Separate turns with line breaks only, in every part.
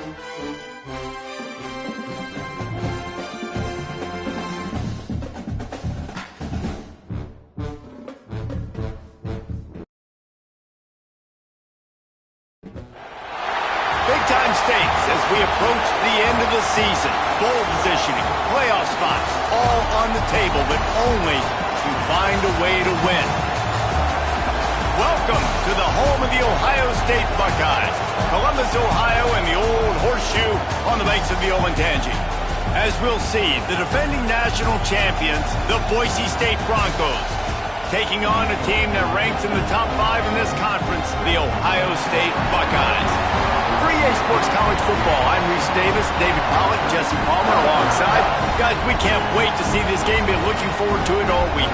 Big-time stakes as we approach the end of the season. Bowl positioning, playoff spots, all on the table, but only to find a way to win. Welcome to the home of the Ohio State Buckeyes, Columbus, Ohio, and the old horseshoe on the banks of the Olentangy. As we'll see, the defending national champions, the Boise State Broncos, taking on a team that ranks in the top 5 in this conference, the Ohio State Buckeyes. For EA Sports College Football, I'm Reese Davis, David Pollock, Jesse Palmer alongside. Guys, we can't wait to see this game. Been looking forward to it all week.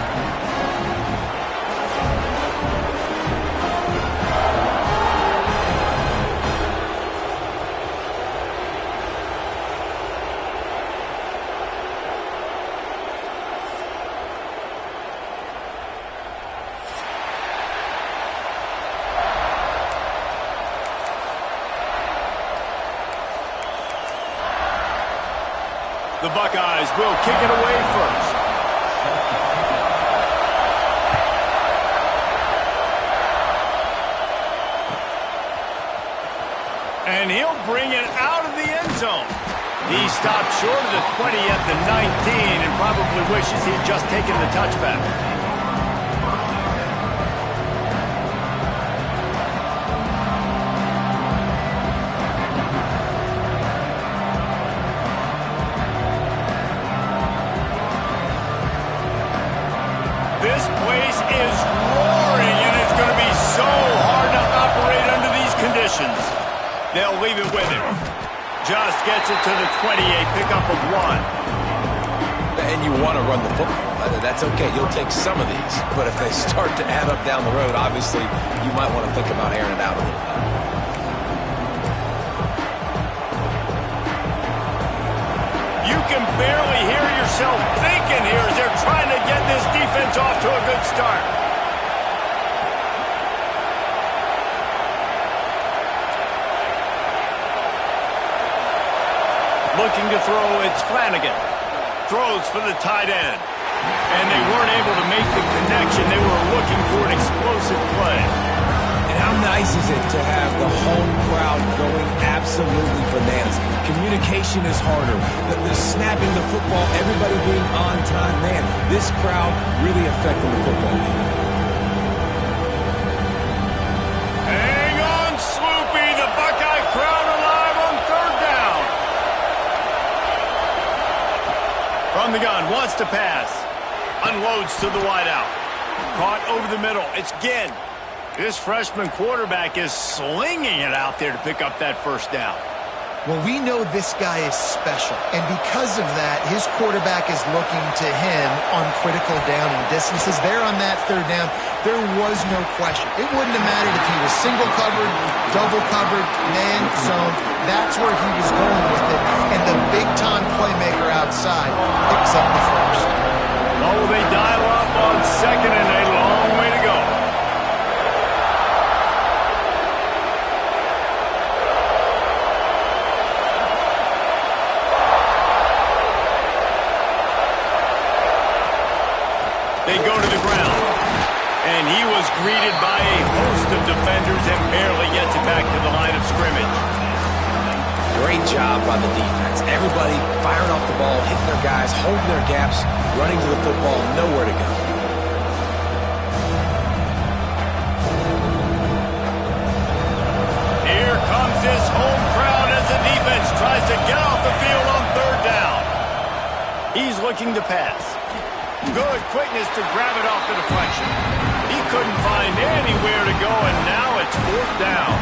The Buckeyes will kick it away first. And he'll bring it out of the end zone. He stopped short of the 20 at the 19 and probably wishes he'd just taken the touchback. This place is roaring, and it's going to be so hard to operate under these conditions. They'll leave it with him. Just gets it to the 28, pickup of 1.
And you want to run the football. That's okay. You'll take some of these. But if they start to add up down the road, obviously, you might want to think about airing it out a little bit.
You can barely hear yourself thinking here as they're trying to get this defense off to a good start. Looking to throw, it's Flanagan. Throws for the tight end. And they weren't able to make the connection. They were looking for an explosive play.
And how nice is it to have the home crowd going absolutely bananas? Communication is harder. The snapping the football, everybody being on time. Man, this crowd really affecting the football game.
Hang on, Sloopy. The Buckeye crowd alive on 3rd down. From the gun, wants to pass. Unloads to the wideout. Caught over the middle. It's Ginn. This freshman quarterback is slinging it out there to pick up that 1st down.
Well, we know this guy is special, and because of that, his quarterback is looking to him on critical down and distances. There on that 3rd down, there was no question. It wouldn't have mattered if he was single covered, double covered, man zone. That's where he was going with it, and the big-time playmaker outside picks up the 1st.
Oh, they dial up on 2nd and a long way to go. They go to the ground, and he was greeted by a host of defenders and barely gets it back to the line of scrimmage.
Great job by the defense. Everybody firing off the ball, hitting their guys, holding their gaps, running to the football, nowhere to go.
Here comes this home crowd as the defense tries to get off the field on 3rd down. He's looking to pass. Good quickness to grab it off the deflection. He couldn't find anywhere to go, and now it's 4th down.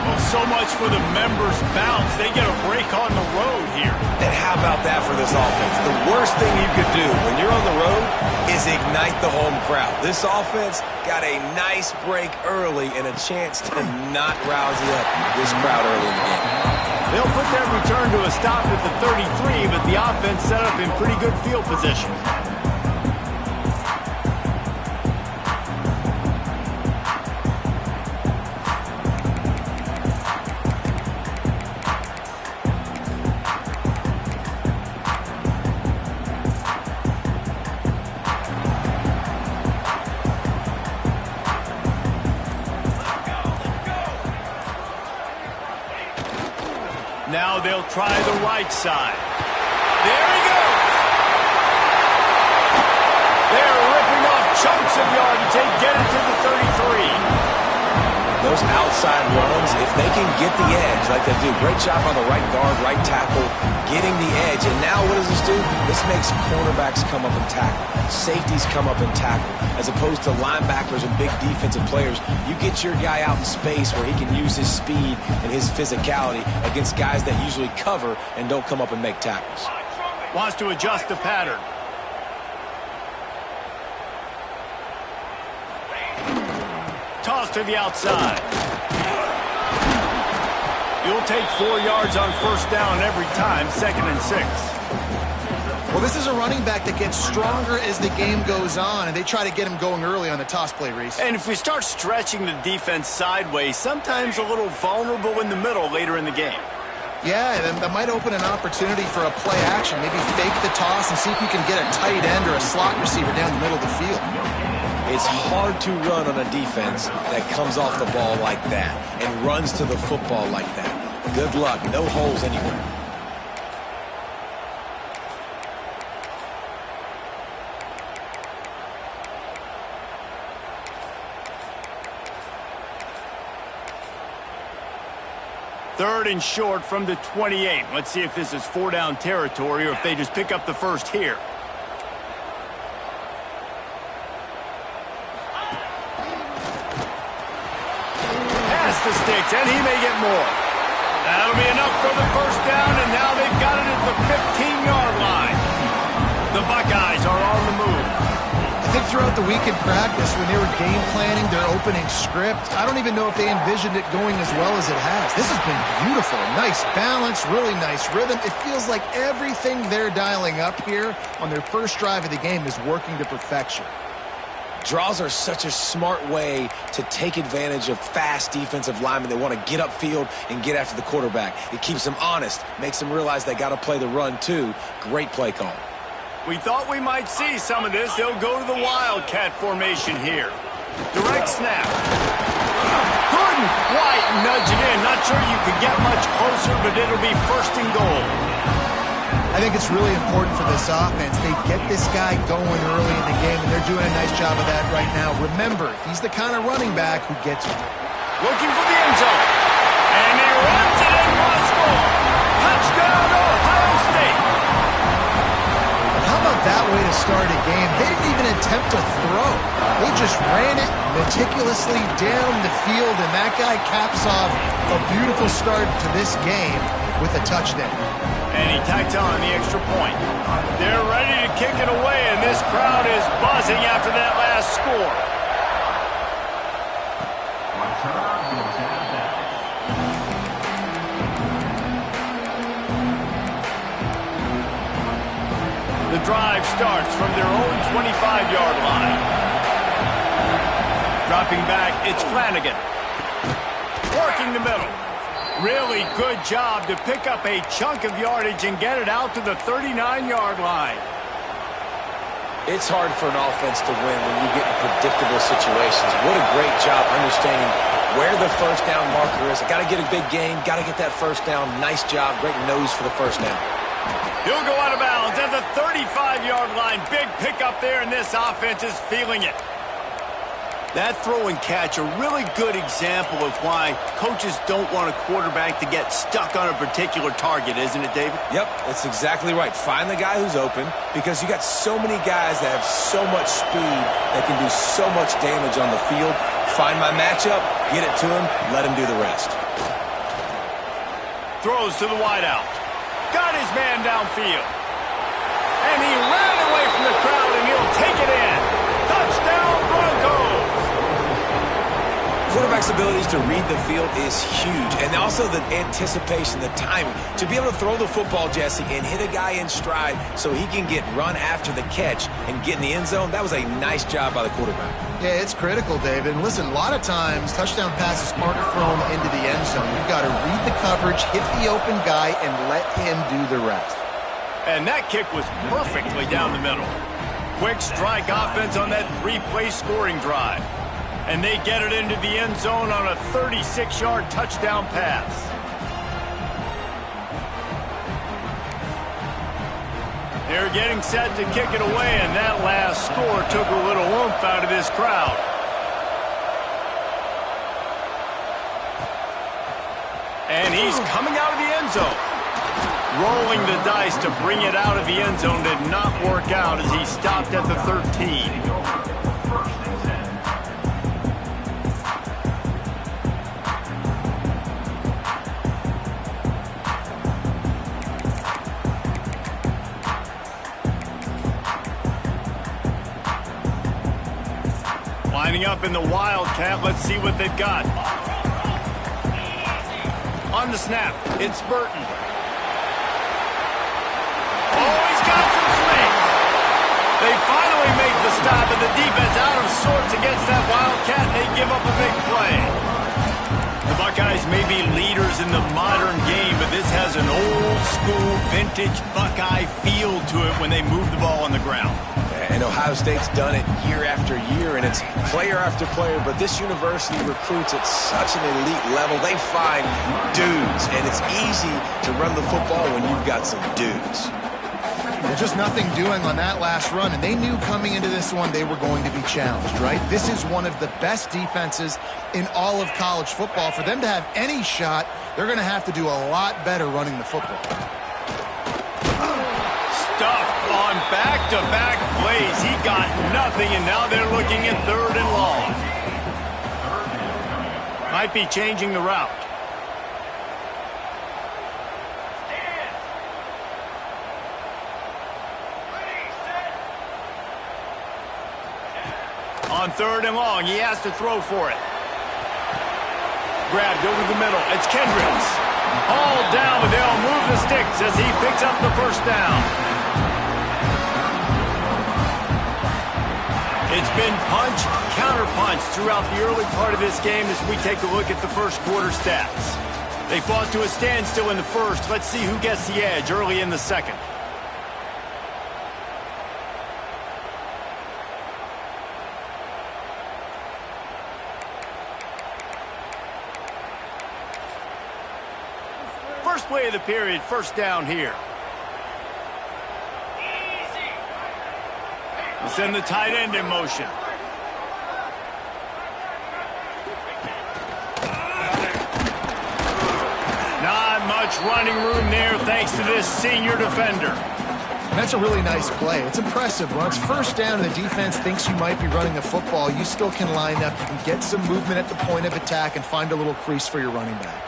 Well, so much for the members' bounce. They get a break on the road here.
And how about that for this offense? The worst thing you could do when you're on the road is ignite the home crowd. This offense got a nice break early and a chance to not rouse up this crowd early in the game.
They'll put that return to a stop at the 33, but the offense set up in pretty good field position. Now they'll try the right side. There he goes. They're ripping off chunks of yardage. They get it to the 33.
Those outside runs, if they can get the edge like they do, great job on the right guard, right tackle, getting the edge. And now what does this do? This makes cornerbacks come up and tackle, safeties come up and tackle, as opposed to linebackers and big defensive players. You get your guy out in space where he can use his speed and his physicality against guys that usually cover and don't come up and make tackles.
Wants to adjust the pattern. Toss to the outside. You'll take 4 yards on first down every time, 2nd and 6.
Well, this is a running back that gets stronger as the game goes on, and they try to get him going early on the toss play, Reese.
And if we start stretching the defense sideways, sometimes a little vulnerable in the middle later in the game.
Yeah, that might open an opportunity for a play action. Maybe fake the toss and see if you can get a tight end or a slot receiver down the middle of the field.
It's hard to run on a defense that comes off the ball like that and runs to the football like that. Good luck. No holes anywhere.
Third and short from the 28. Let's see if this is 4-down territory or if they just pick up the first here. The sticks, and he may get more. That'll be enough for the first down, and now they've got it at the 15-yard line. The Buckeyes are on the move.
I think throughout the week in practice, when they were game planning their opening script, I don't even know if they envisioned it going as well as it has. This has been beautiful. Nice balance, really nice rhythm. It feels like everything they're dialing up here on their first drive of the game is working to perfection.
Draws are such a smart way to take advantage of fast defensive linemen that want to get upfield and get after the quarterback. It keeps them honest, makes them realize they got to play the run too. Great play call.
We thought we might see some of this. They'll go to the Wildcat formation here. Direct snap. Couldn't quite nudge it in. Not sure you could get much closer, but it'll be 1st and goal.
I think it's really important for this offense. They get this guy going early in the game, and they're doing a nice job of that right now. Remember, he's the kind of running back who gets
looking for the end zone. And he runs it in for a score. Touchdown, Ohio State.
How about that way to start a game? They didn't even attempt to throw. They just ran it meticulously down the field, and that guy caps off a beautiful start to this game with a touchdown.
And he tacks on the extra point. They're ready to kick it away, and this crowd is buzzing after that last score. The drive starts from their own 25-yard line. Dropping back, it's Flanagan. Working the middle. Really good job to pick up a chunk of yardage and get it out to the 39-yard line.
It's hard for an offense to win when you get in predictable situations. What a great job understanding where the first down marker is. Got to get a big gain, got to get that first down. Nice job, great nose for the first down.
He'll go out of bounds at the 35-yard line. Big pickup there, and this offense is feeling it. That throw and catch, a really good example of why coaches don't want a quarterback to get stuck on a particular target, isn't it, David?
Yep, that's exactly right. Find the guy who's open, because you got so many guys that have so much speed that can do so much damage on the field. Find my matchup, get it to him, let him do the rest.
Throws to the wideout. Got his man downfield. And he ran away from the crowd, and he'll take it in. Touchdown, Broncos!
Quarterback's abilities to read the field is huge, and also the anticipation, the timing. To be able to throw the football, Jesse, and hit a guy in stride so he can get run after the catch and get in the end zone, that was a nice job by the quarterback.
Yeah, it's critical, David. And listen, a lot of times, touchdown passes aren't thrown into the end zone. You've got to read the coverage, hit the open guy, and let him do the rest.
And that kick was perfectly down the middle. Quick strike offense on that 3-play scoring drive. And they get it into the end zone on a 36-yard touchdown pass. They're getting set to kick it away, and that last score took a little oomph out of this crowd. And he's coming out of the end zone. Rolling the dice to bring it out of the end zone did not work out as he stopped at the 13. Lining up in the Wildcat. Let's see what they've got. On the snap, it's Burton. Oh, he's got some swing. They finally make the stop, and the defense out of sorts against that Wildcat, and they give up a big play. The Buckeyes may be leaders in the modern game, but this has an old-school, vintage Buckeye feel to it when they move the ball on the ground.
And Ohio State's done it year after year, and it's player after player, but this university recruits at such an elite level. They find dudes, and it's easy to run the football when you've got some dudes.
There's just nothing doing on that last run, and they knew coming into this one they were going to be challenged, right? This is one of the best defenses in all of college football. For them to have any shot, they're going to have to do a lot better running the football.
Stuffed on back-to-back plays. He got nothing, and now they're looking at 3rd and long. Might be changing the route. On 3rd and long, he has to throw for it. Grabbed over the middle. It's Kendricks. All down, but they'll move the sticks as he picks up the 1st down. It's been punch, counter-punch throughout the early part of this game as we take a look at the first quarter stats. They fought to a standstill in the first. Let's see who gets the edge early in the second. First play of the period, 1st down here. Send the tight end in motion. Not much running room there thanks to this senior defender.
That's a really nice play. It's impressive. When it's 1st down and the defense thinks you might be running the football, you still can line up. You can get some movement at the point of attack and find a little crease for your running back.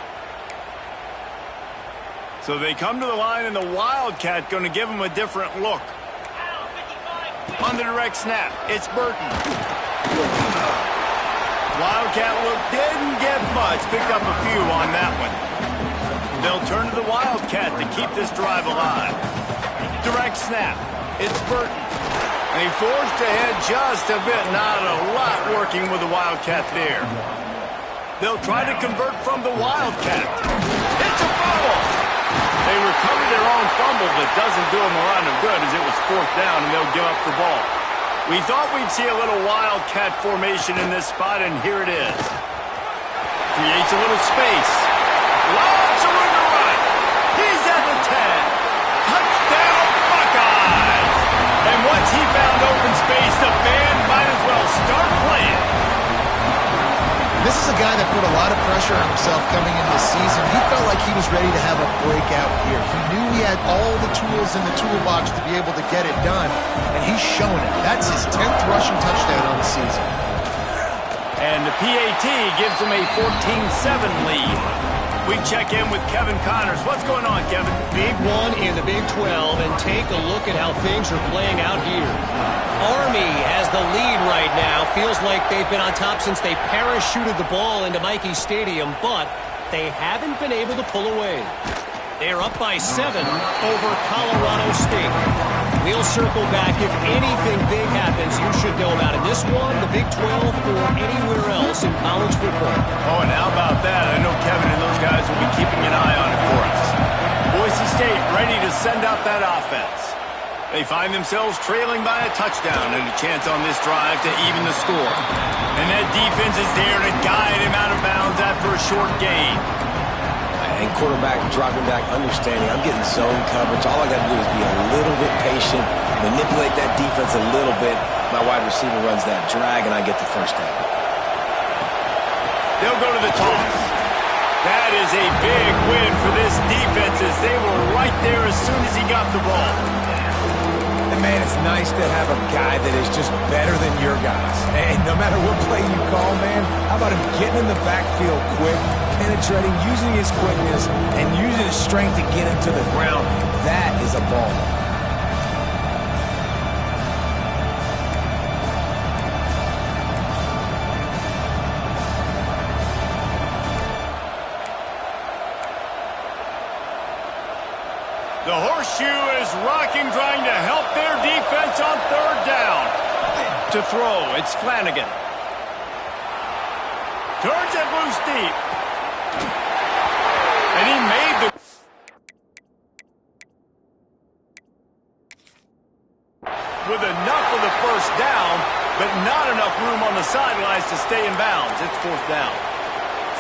So they come to the line, and the Wildcat going to give them a different look. On the direct snap, it's Burton. Wildcat look didn't get much. Picked up a few on that one. They'll turn to the Wildcat to keep this drive alive. Direct snap, it's Burton. They forced ahead just a bit. Not a lot working with the Wildcat there. They'll try to convert from the Wildcat. It's a fumble. They recovered their own fumble, but doesn't do them a lot of good as it was 4th down and they'll give up the ball. We thought we'd see a little Wildcat formation in this spot, and here it is. Creates a little space. Lots of room to run. He's at the 10. Touchdown, Buckeyes! And once he found open space, the band might as well start playing.
This is a guy that put a lot of pressure on himself coming into the season. He felt like he was ready to have a breakout year. He knew he had all the tools in the toolbox to be able to get it done, and he's shown it. That's his 10th rushing touchdown on the season.
And the PAT gives him a 14-7 lead. We check in with Kevin Connors. What's going on, Kevin?
Big one in the Big 12, and take a look at how things are playing out here. Army has the lead right now. Feels like they've been on top since they parachuted the ball into Michie Stadium, but they haven't been able to pull away. They're up by 7 over Colorado State. We'll circle back. If anything big happens, you should know about it. This one, the Big 12, or anywhere else in college football.
Oh, and how about that? I know Kevin and those guys will be keeping an eye on it for us. Boise State ready to send out that offense. They find themselves trailing by a touchdown and a chance on this drive to even the score. And that defense is there to guide him out of bounds after a short gain. A
and quarterback dropping back, understanding I'm getting zone coverage. All I got to do is be a little bit patient, manipulate that defense a little bit. My wide receiver runs that drag, and I get the first down.
They'll go to the toss. That is a big win for this defense as they were right there as soon as he got the ball.
And man, it's nice to have a guy that is just better than your guys. And no matter what play you call, man, how about him getting in the backfield quick, penetrating, using his quickness, and using his strength to get him to the ground. That is a ball.
The horseshoe is rocking, trying to help their defense on third down. To throw, it's Flanagan. Turns it loose deep. And he made the... with enough of the first down, but not enough room on the sidelines to stay in bounds. It's fourth down.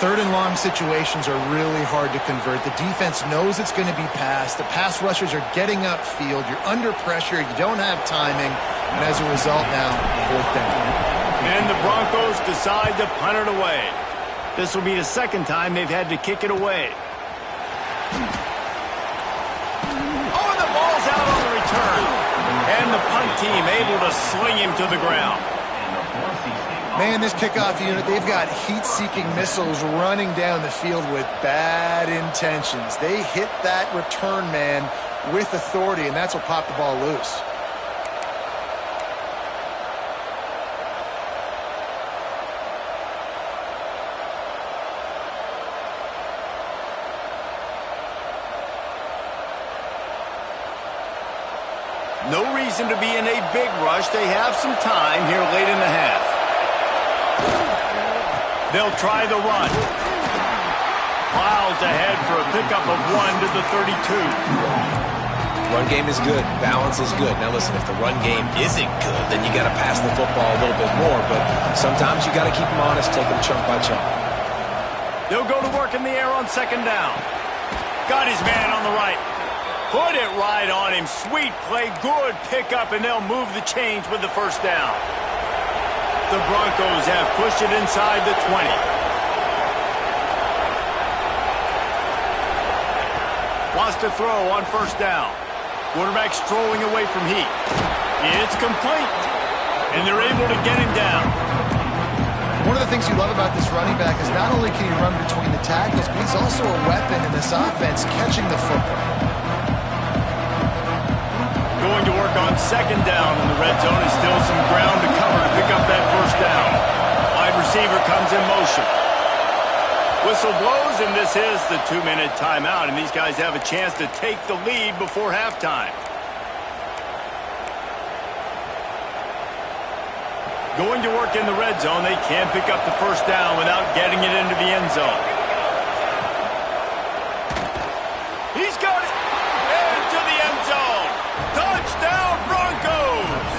Third and long situations are really hard to convert. The defense knows it's going to be passed. The pass rushers are getting upfield. You're under pressure. You don't have timing. And as a result now, fourth down.
And the Broncos decide to punt it away. This will be the second time they've had to kick it away. Oh, and the ball's out on the return. And the punt team able to sling him to the ground.
Man, this kickoff unit, they've got heat-seeking missiles running down the field with bad intentions. They hit that return man with authority, and that's what popped the ball loose.
No reason to be in a big rush. They have some time here late in the half. They'll try the run. Miles ahead for a pickup of 1 to the 32.
Run game is good. Balance is good. Now listen, if the run game isn't good, then you got to pass the football a little bit more. But sometimes you got to keep them honest, take them chunk by chunk.
They'll go to work in the air on second down. Got his man on the right. Put it right on him. Sweet play. Good pickup, and they'll move the chains with the first down. The Broncos have pushed it inside the 20. Wants to throw on first down. Quarterback strolling away from heat. It's complete. And they're able to get him down.
One of the things you love about this running back is not only can he run between the tackles, but he's also a weapon in this offense catching the football.
Going to work on second down in the red zone. Is still some ground to cover to pick up that first down. Wide receiver comes in motion. Whistle blows, and this is the 2-minute timeout, and these guys have a chance to take the lead before halftime. Going to work in the red zone. They can't pick up the first down without getting it into the end zone. He's got it into the end zone. Touchdown, Broncos!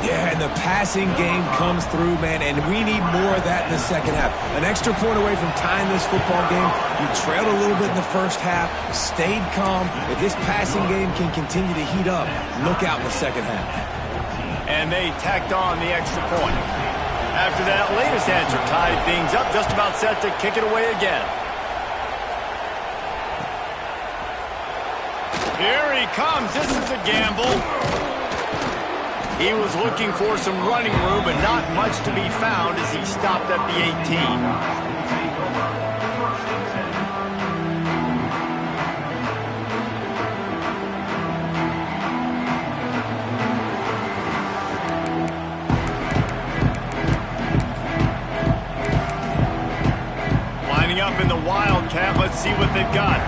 Yeah, and the passing game comes through, man, and we need more of that in the second half. An extra point away from tying this football game. You trailed a little bit in the first half, stayed calm. If this passing game can continue to heat up, look out in the second half.
And they tacked on the extra point. After that latest answer tied things up, just about set to kick it away again. Here he comes. This is a gamble. He was looking for some running room, but not much to be found as he stopped at the 18. Lining up in the Wildcat. Let's see what they've got.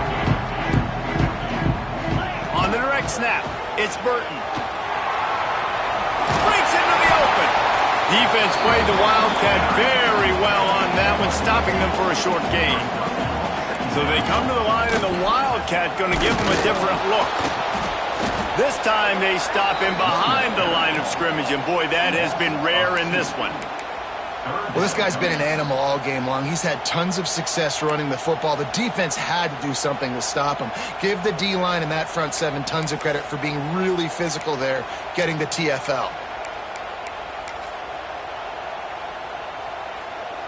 On the direct snap, it's Burton. Breaks into the open. Defense played the Wildcat very well on that one, stopping them for a short gain. So they come to the line, and the Wildcat going to give them a different look. This time they stop him behind the line of scrimmage, and boy, that has been rare in this one.
Well, this guy's been an animal all game long. He's had tons of success running the football. The defense had to do something to stop him. Give the D-line and that front seven tons of credit for being really physical there, getting the TFL.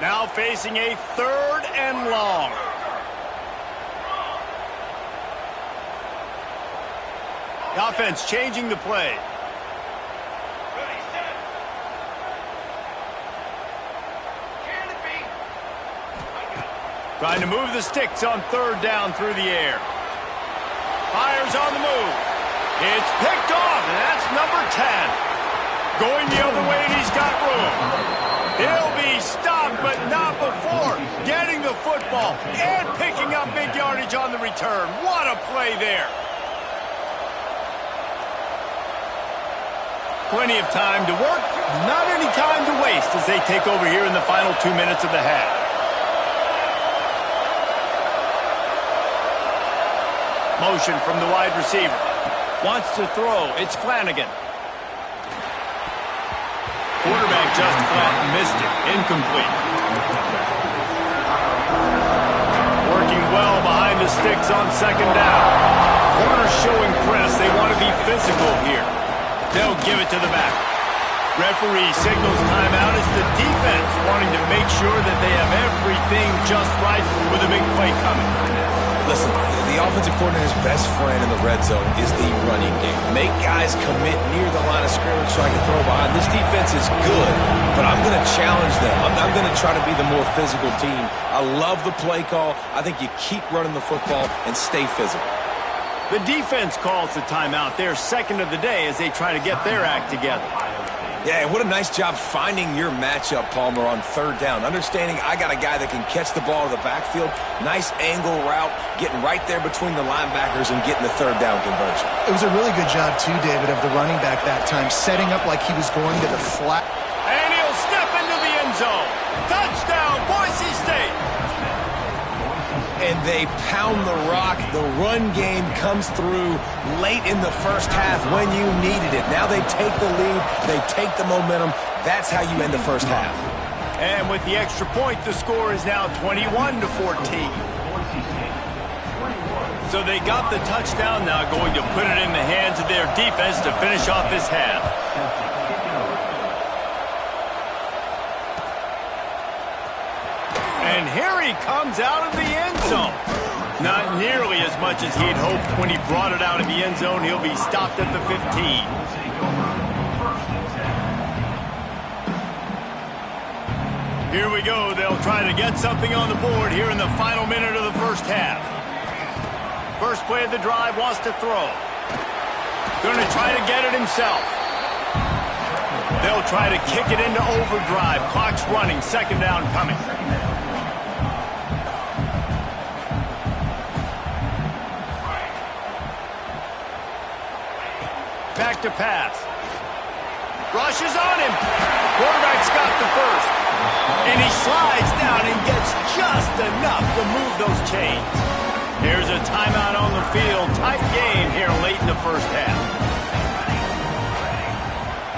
Now facing a 3rd and long. The offense changing the play. Trying to move the sticks on 3rd down through the air. Fires on the move. It's picked off, and that's number 10. Going the other way, and he's got room. He'll be stopped, but not before getting the football and picking up big yardage on the return. What a play there. Plenty of time to work, not any time to waste as they take over here in the final 2 minutes of the half. Motion from the wide receiver. Wants to throw. It's Flanagan. Quarterback just flat missed it. Incomplete. Working well behind the sticks on 2nd down. Corners showing press. They want to be physical here. They'll give it to the back. Referee signals timeout as the defense wanting to make sure that they have everything just right with a big play coming.
Listen, the offensive coordinator's best friend in the red zone is the running game. Make guys commit near the line of scrimmage so I can throw behind. This defense is good, but I'm going to challenge them. I'm going to try to be the more physical team. I love the play call. I think you keep running the football and stay physical.
The defense calls the timeout. They're 2nd of the day as they try to get their act together.
Yeah, what a nice job finding your matchup, Palmer, on 3rd down. Understanding I got a guy that can catch the ball in the backfield. Nice angle route, getting right there between the linebackers and getting the 3rd down conversion.
It was a really good job, too, David, of the running back that time, setting up like he was going to the flat.
And he'll step into the end zone. Touchdown, Boise State.
And they pound the rock. The run game comes through late in the first half when you needed it. Now they take the lead. They take the momentum. That's how you end the first half.
And with the extra point, the score is now 21-14. So they got the touchdown, now going to put it in the hands of their defense to finish off this half. And here he comes out of the end zone. Not nearly as much as he'd hoped when he brought it out of the end zone. He'll be stopped at the 15. Here we go. They'll try to get something on the board here in the final minute of the first half. First play of the drive, wants to throw. Going to try to get it himself. They'll try to kick it into overdrive. Clock's running. 2nd down coming. Back to pass. Rushes on him. Quarterback's got the first. And he slides down and gets just enough to move those chains. Here's a timeout on the field. Tight game here late in the first half.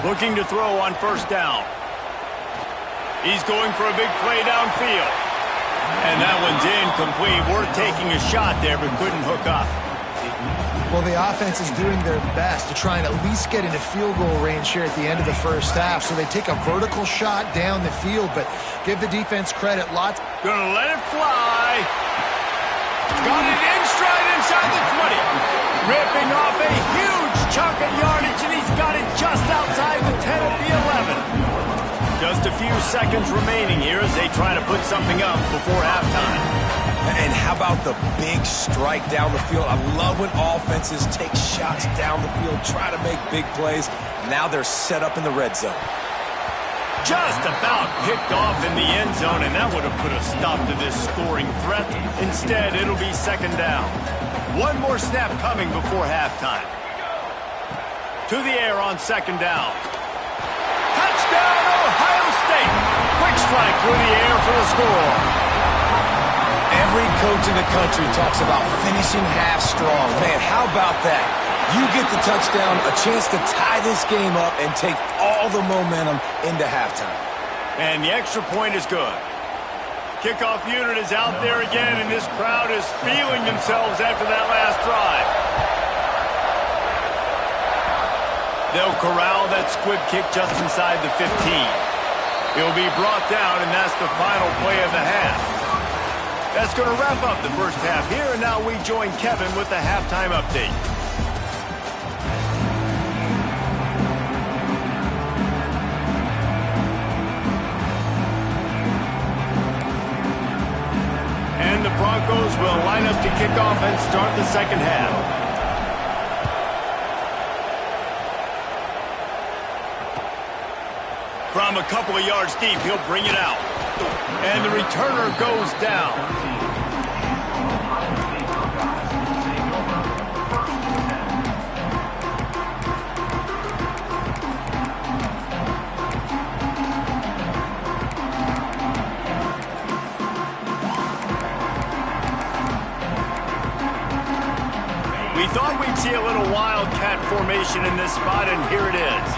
Looking to throw on 1st down. He's going for a big play downfield. And that one's incomplete. Worth taking a shot there, but couldn't hook up.
Well, the offense is doing their best to try and at least get into field goal range here at the end of the first half. So they take a vertical shot down the field, but give the defense credit. Lots.
Gonna let it fly. Got it in stride inside the 20. Ripping off a huge chunk of yardage, and he's got it just outside the 10 at the 11. Just a few seconds remaining here as they try to put something up before halftime.
And how about the big strike down the field? I love when offenses take shots down the field, try to make big plays. Now they're set up in the red zone.
Just about picked off in the end zone, and that would have put a stop to this scoring threat. Instead, it'll be 2nd down. One more snap coming before halftime. To the air on 2nd down. Touchdown, Ohio State! Quick strike through the air for the score.
Every coach in the country talks about finishing half strong. Man, how about that? You get the touchdown, a chance to tie this game up and take all the momentum into halftime.
And the extra point is good. Kickoff unit is out there again, and this crowd is feeling themselves after that last drive. They'll corral that squib kick just inside the 15. It'll be brought down, and that's the final play of the half. That's going to wrap up the first half here, and now we join Kevin with the halftime update. And the Broncos will line up to kick off and start the second half. From a couple of yards deep, he'll bring it out. And the returner goes down. We thought we'd see a little wildcat formation in this spot, and here it is.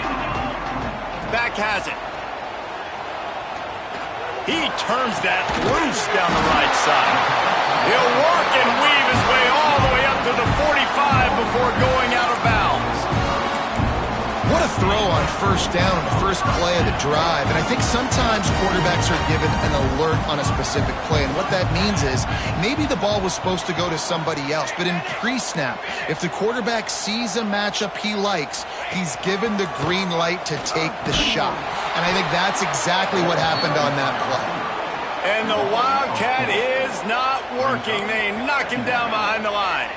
Back has it. He turns that loose down the right side. He'll work and weave his way all the way up to the 45 before going out of bounds.
What a throw on first down on the first play of the drive. And I think sometimes quarterbacks are given an alert on a specific play. And what that means is maybe the ball was supposed to go to somebody else. But in pre-snap, if the quarterback sees a matchup he likes, he's given the green light to take the shot. And I think that's exactly what happened on that play.
And the Wildcat is not working. They knock him down behind the line.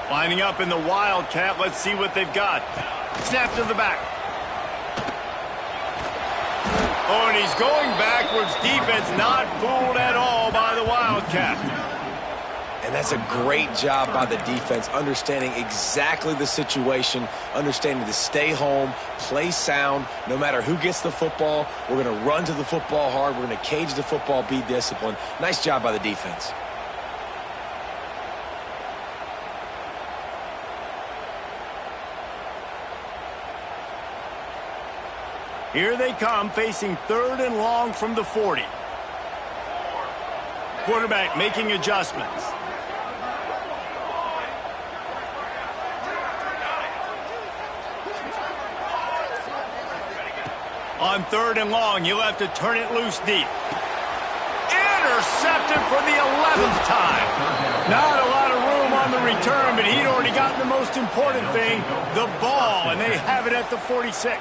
Lining up in the Wildcat, let's see what they've got. Snap to the back. Oh, and he's going backwards. Defense not fooled at all by the Wildcat.
And that's a great job by the defense, understanding exactly the situation, understanding to stay home, play sound. No matter who gets the football, we're going to run to the football hard. We're going to cage the football, be disciplined. Nice job by the defense.
Here they come, facing 3rd and long from the 40. Quarterback making adjustments. On 3rd and long, he'll have to turn it loose deep. Intercepted for the 11th time. Not a lot of room on the return, but he'd already gotten the most important thing, the ball, and they have it at the 46.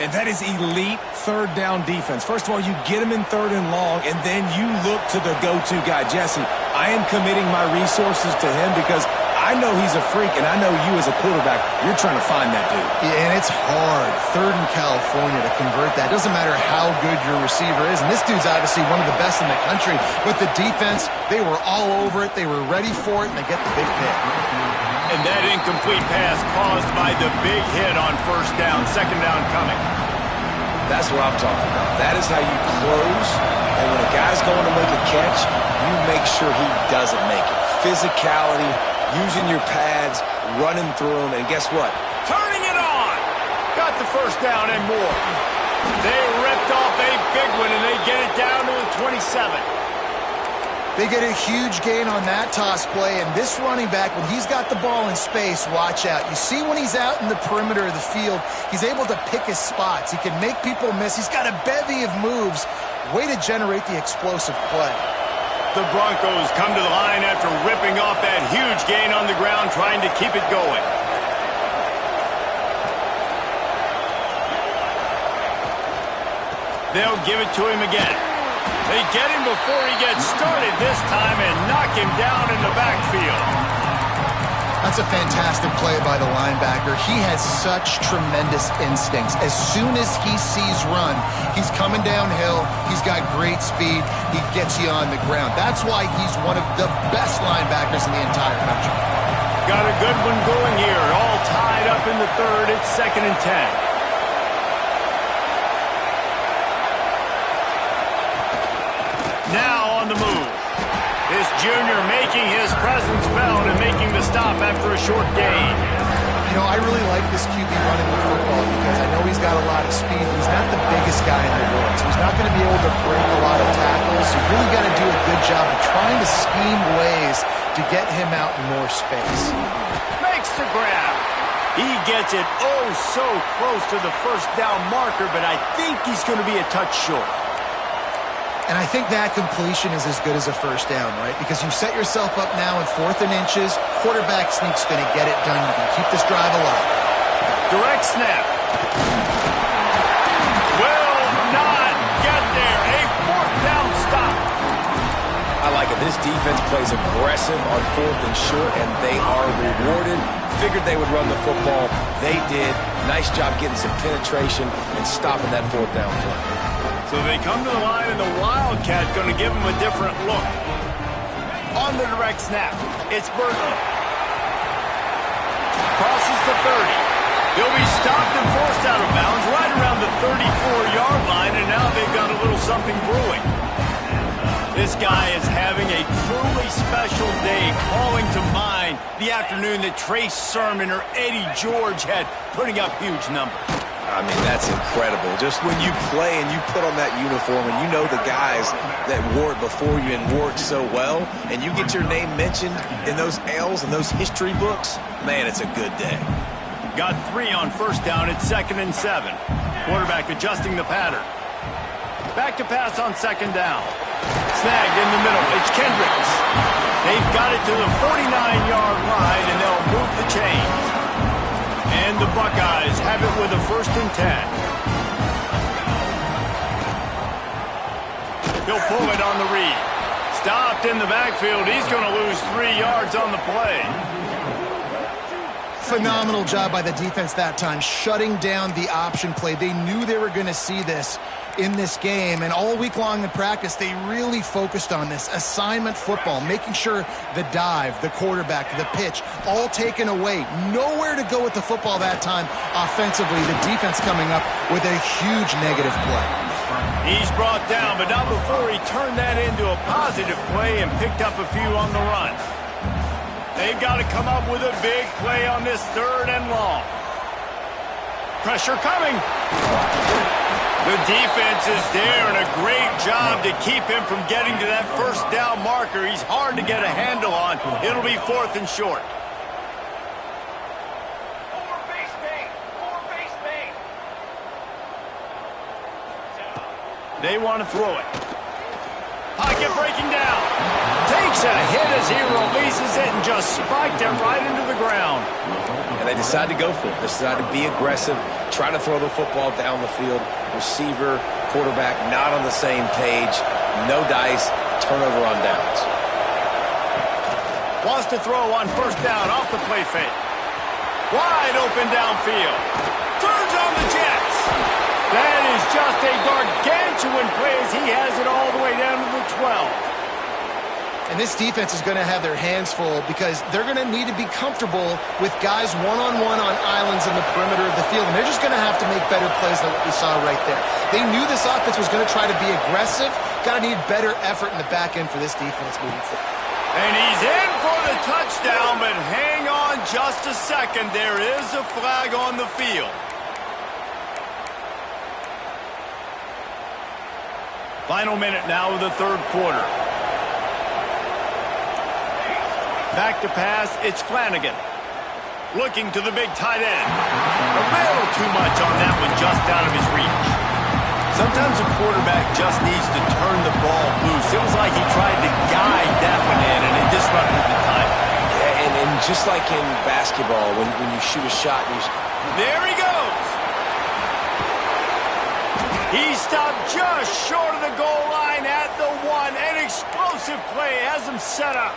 And that is elite 3rd down defense. First of all, you get him in 3rd and long, and then you look to the go-to guy. Jesse, I am committing my resources to him because I know he's a freak, and I know you as a quarterback, you're trying to find that dude.
Yeah, and it's hard, 3rd in California, to convert that. Doesn't matter how good your receiver is, and this dude's obviously one of the best in the country, but the defense, they were all over it, they were ready for it, and they get the big pick.
And that incomplete pass caused by the big hit on 1st down, 2nd down coming.
That's what I'm talking about. That is how you close, and when a guy's going to make a catch, you make sure he doesn't make it. Physicality, using your pads, running through them, and guess what?
Turning it on! Got the 1st down and more. They ripped off a big one, and they get it down to the 27.
They get a huge gain on that toss play, and this running back, when he's got the ball in space, watch out. You see when he's out in the perimeter of the field, he's able to pick his spots. He can make people miss. He's got a bevy of moves. Way to generate the explosive play.
The Broncos come to the line after ripping off that huge gain on the ground, trying to keep it going. They'll give it to him again. They get him before he gets started this time and knock him down in the backfield.
That's a fantastic play by the linebacker. He has such tremendous instincts. As soon as he sees run, he's coming downhill. He's got great speed. He gets you on the ground. That's why he's one of the best linebackers in the entire country.
Got a good one going here. All tied up in the 3rd. It's 2nd and 10. Now on the move. This junior making his presence felt and making the stop after a short gain.
You know, I really like this QB running the football because I know he's got a lot of speed, but he's not the biggest guy in the world. So he's not going to be able to break a lot of tackles. So you really got to do a good job of trying to scheme ways to get him out in more space.
Makes the grab. He gets it oh so close to the first down marker, but I think he's going to be a touch short.
And I think that completion is as good as a first down, right? Because you set yourself up now in 4th and inches. Quarterback sneak's going to get it done. You can keep this drive alive.
Direct snap. Will not get there. A 4th down stop.
I like it. This defense plays aggressive on 4th and short, and they are rewarded. Figured they would run the football. They did. Nice job getting some penetration and stopping that 4th down play.
So they come to the line, and the Wildcat going to give them a different look. On the direct snap, it's Burton. Crosses the 30. He'll be stopped and forced out of bounds right around the 34-yard line, and now they've got a little something brewing. This guy is having a truly special day, calling to mind the afternoon that Trace Sermon or Eddie George had, putting up huge numbers.
I mean, that's incredible. Just when you play and you put on that uniform and you know the guys that wore it before you and wore it so well, and you get your name mentioned in those L's and those history books, man, it's a good day.
Got 3 on first down. It's 2nd and 7. Quarterback adjusting the pattern. Back to pass on 2nd down. Snagged in the middle. It's Kendricks. They've got it to the 49-yard line, and they'll move the chains. And the Buckeyes have it with a 1st and 10. He'll pull it on the read. Stopped in the backfield. He's going to lose 3 yards on the play.
Phenomenal job by the defense that time, shutting down the option play. They knew they were going to see this in this game, and all week long in practice, they really focused on this assignment football, making sure the dive, the quarterback, the pitch, all taken away. Nowhere to go with the football that time offensively. The defense coming up with a huge negative play.
He's brought down, but not before he turned that into a positive play and picked up a few on the run. They've got to come up with a big play on this 3rd and long. Pressure coming. The defense is there, and a great job to keep him from getting to that 1st down marker. He's hard to get a handle on. It'll be 4th and short. They want to throw it. Pocket breaking down. Takes a hit as he releases it and just spiked it right into the ground.
And they decide to go for it. They decide to be aggressive, try to throw the football down the field. Receiver, quarterback, not on the same page. No dice, turnover on downs.
Wants to throw on 1st down off the play fake. Wide open downfield. Turns on the Jets. That is just a gargantuan play as he has it all the way down to the 12.
And this defense is going to have their hands full because they're going to need to be comfortable with guys one-on-one on islands in the perimeter of the field. And they're just going to have to make better plays than what we saw right there. They knew this offense was going to try to be aggressive. Got to need better effort in the back end for this defense moving forward.
And he's in for the touchdown, but hang on just a second. There is a flag on the field. Final minute now of the 3rd quarter. Back to pass, it's Flanagan. Looking to the big tight end. A little too much on that one, just out of his reach. Sometimes a quarterback just needs to turn the ball loose. It was like he tried to guide that one in, and it disrupted the time.
Yeah, and just like in basketball, when you shoot a shot,
there he goes. He stopped just short of the goal line at the 1. An explosive play has him set up.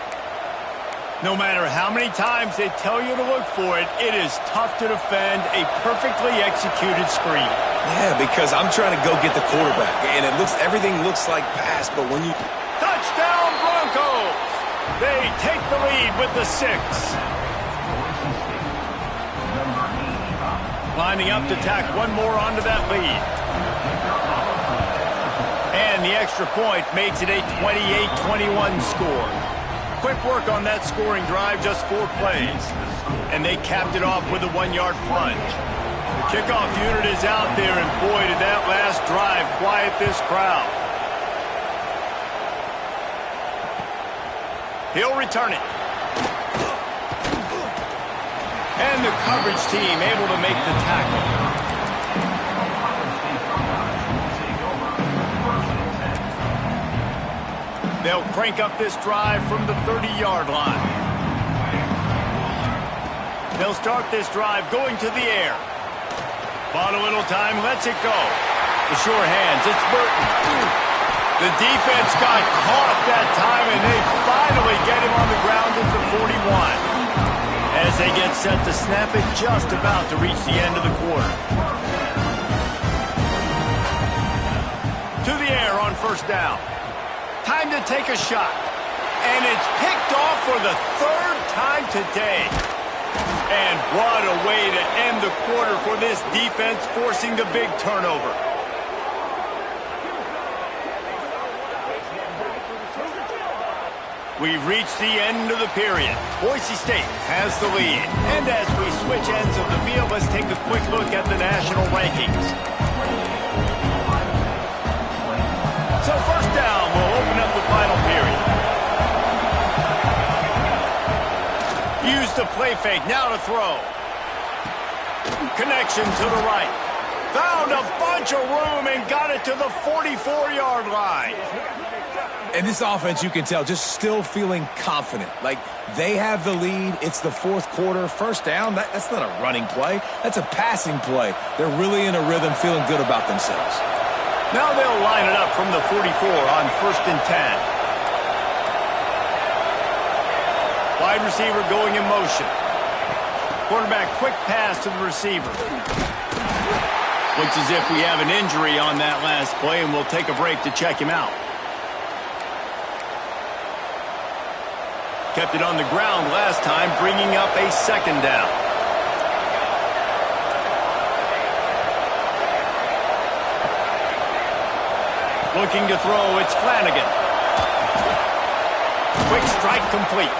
No matter how many times they tell you to look for it, it is tough to defend a perfectly executed screen.
Yeah, because I'm trying to go get the quarterback, and everything looks like pass, but when you...
Touchdown Broncos! They take the lead with the 6. Lining up to tack one more onto that lead. And the extra point makes it a 28-21 score. quick work on that scoring drive, just 4 plays. And they capped it off with a 1-yard plunge. The kickoff unit is out there, and boy, did that last drive quiet this crowd. He'll return it. And the coverage team able to make the tackle. They'll crank up this drive from the 30-yard line. They'll start this drive going to the air. Bought a little time, lets it go. The sure hands, it's Burton. The defense got caught that time, and they finally get him on the ground at the 41. As they get set to snap it, just about to reach the end of the quarter. To the air on first down. Time to take a shot. And it's picked off for the 3rd time today. And what a way to end the quarter for this defense, forcing the big turnover. We've reached the end of the period. Boise State has the lead. And as we switch ends of the field, let's take a quick look at the national rankings. So first down will open up the final period. Use the play fake, now to throw. Connection to the right. Found a bunch of room and got it to the 44-yard line.
And this offense, you can tell, just still feeling confident. Like, they have the lead. It's the 4th quarter. First down, that's not a running play. That's a passing play. They're really in a rhythm, feeling good about themselves.
Now they'll line it up from the 44 on 1st and 10. Wide receiver going in motion. Quarterback quick pass to the receiver. Looks as if we have an injury on that last play, and we'll take a break to check him out. Kept it on the ground last time, bringing up a 2nd down. Looking to throw, it's Flanagan. Quick strike complete.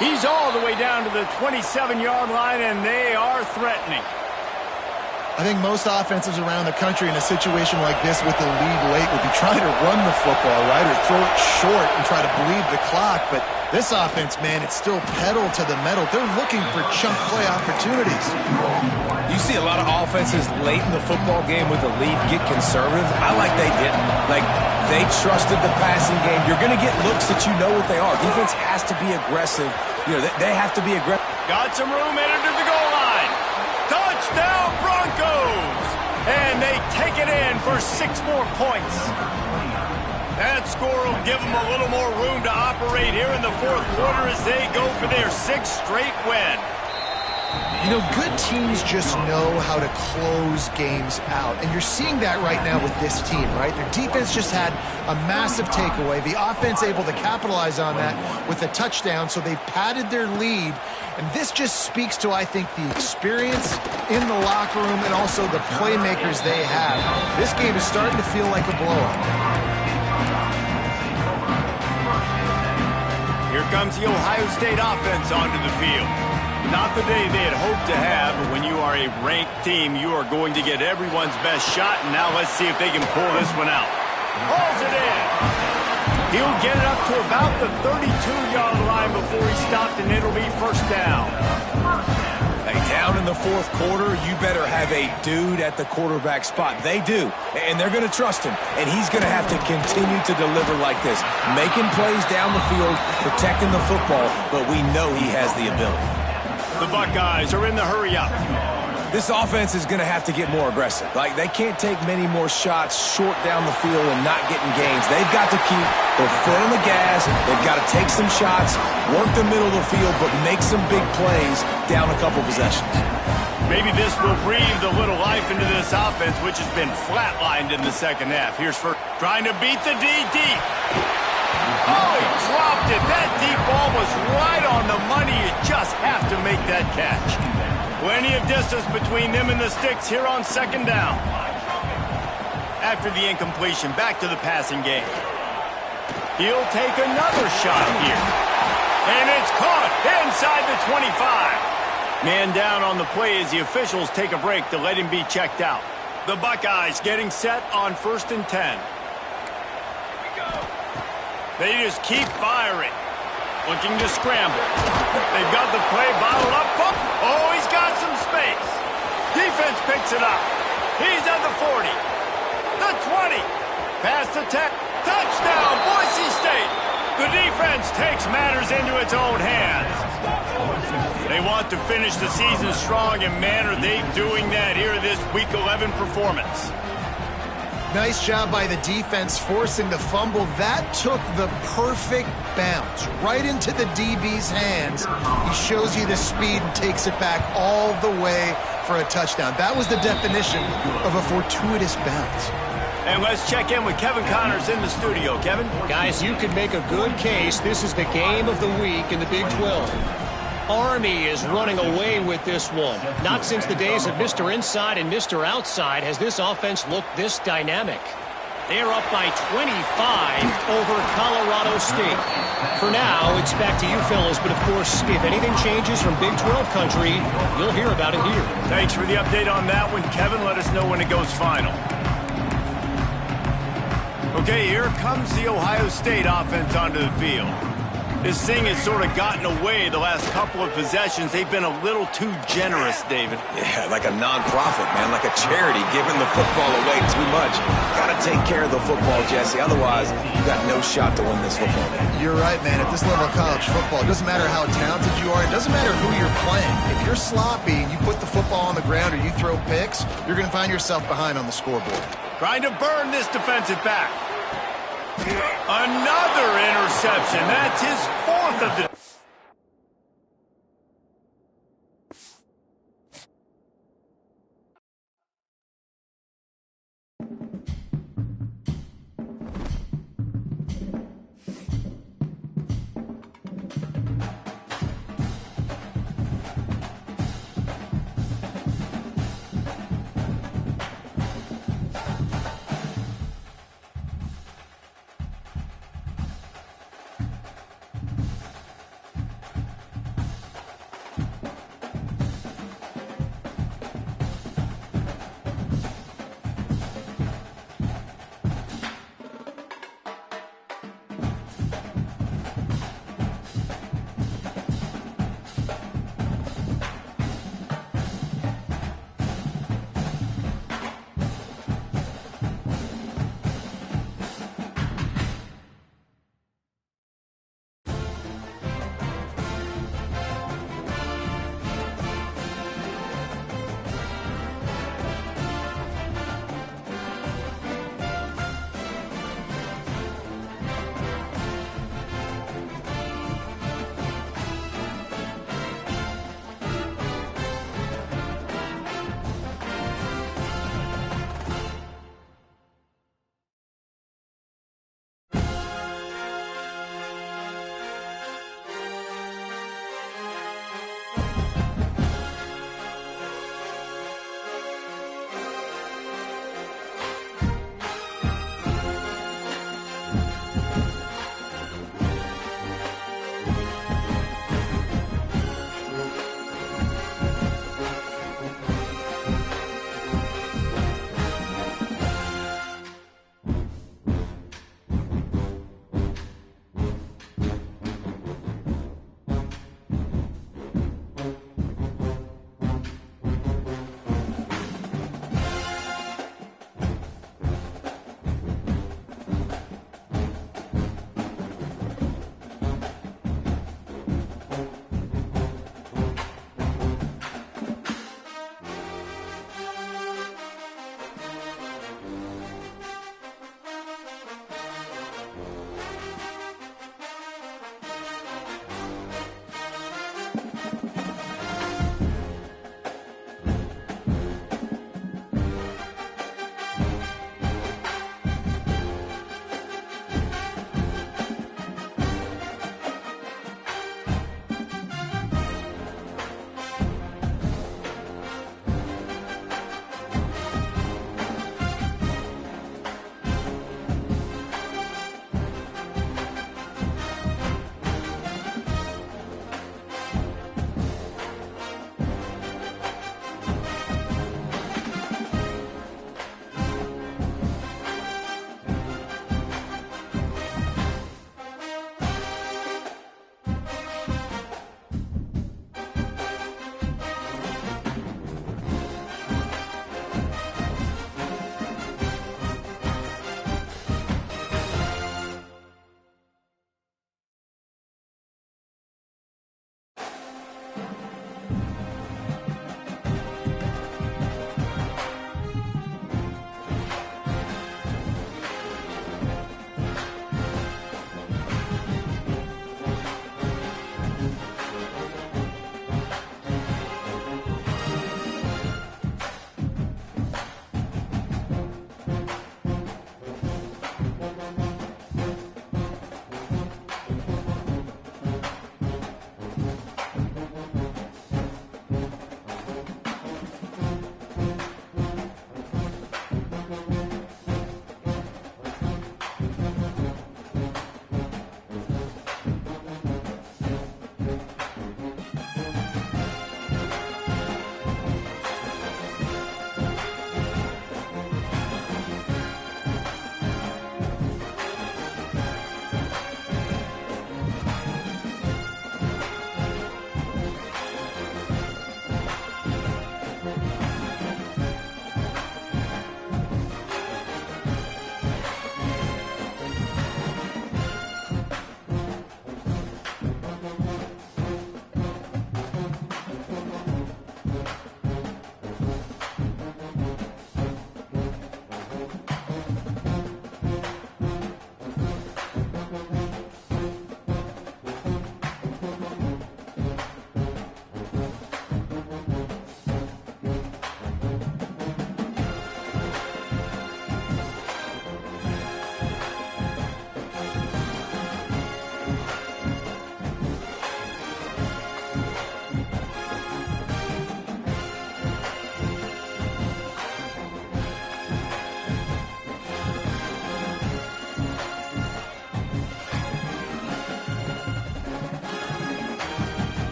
He's all the way down to the 27-yard line, and they are threatening.
I think most offenses around the country in a situation like this with the lead late would be trying to run the football, right, or throw it short and try to bleed the clock. But this offense, man, it's still pedal to the metal. They're looking for chunk play opportunities.
You see a lot of offenses late in the football game with the lead get conservative. I like they didn't. Like, they trusted the passing game. You're going to get looks that you know what they are. Defense has to be aggressive. You know, they have to be aggressive.
Got some room, headed to the goal line. Touchdown, Broncos! And they take it in for 6 more points. That score will give them a little more room to operate here in the 4th quarter as they go for their 6th straight win.
You know, good teams just know how to close games out. And you're seeing that right now with this team, right? Their defense just had a massive takeaway. The offense able to capitalize on that with a touchdown, so they've padded their lead. And this just speaks to, I think, the experience in the locker room and also the playmakers they have. This game is starting to feel like a blowout.
Here comes the Ohio State offense onto the field. Not the day they had hoped to have, but when you are a ranked team, you are going to get everyone's best shot, and now let's see if they can pull this one out. Hauls it in. He'll get it up to about the 32-yard line before he stopped, and it'll be first down.
Hey, down in the 4th quarter, you better have a dude at the quarterback spot. They do, and they're going to trust him, and he's going to have to continue to deliver like this, making plays down the field, protecting the football, but we know he has the ability.
The Buckeyes are in the hurry-up.
This offense is going to have to get more aggressive. Like, they can't take many more shots short down the field and not getting gains. They've got to keep their foot on the gas. They've got to take some shots, work the middle of the field, but make some big plays down a couple possessions.
Maybe this will breathe a little life into this offense, which has been flatlined in the 2nd half. Here's for trying to beat the D deep. Oh, he dropped it. That deep ball was right on the money. You just have to make that catch. Plenty of distance between them and the sticks here on 2nd down. After the incompletion, back to the passing game. He'll take another shot here. And it's caught inside the 25. Man down on the play as the officials take a break to let him be checked out. The Buckeyes getting set on 1st and 10. They just keep firing. Looking to scramble. They've got the play bottled up. Oh, he's got some space. Defense picks it up. He's at the 40. The 20. Past the 10. Touchdown, Boise State. The defense takes matters into its own hands. They want to finish the season strong, and man, are they doing that here this Week 11 performance.
Nice job by the defense forcing the fumble. That took the perfect bounce right into the DB's hands. He shows you the speed and takes it back all the way for a touchdown. That was the definition of a fortuitous bounce.
And let's check in with Kevin Connors in the studio. Kevin?
Guys, you could make a good case. This is the game of the week in the Big 12. Army is running away with this one. Not since the days of Mr. Inside and Mr. Outside has this offense looked this dynamic. They're up by 25 over Colorado State. For now, it's back to you fellas, but of course, if anything changes from Big 12 country, you'll hear about it here.
Thanks for the update on that one, Kevin. Let us know when it goes final. Okay, here comes the Ohio State offense onto the field. This thing has sort of gotten away the last couple of possessions. They've been a little too generous, David.
Yeah, like a non-profit, man, like a charity, giving the football away too much. Got to take care of the football, Jesse. Otherwise, you got no shot to win this football game.
You're right, man. At this level of college football, it doesn't matter how talented you are. It doesn't matter who you're playing. If you're sloppy and you put the football on the ground or you throw picks, you're going to find yourself behind on the scoreboard.
Trying to burn this defensive back. Another interception. That's his 4th of the...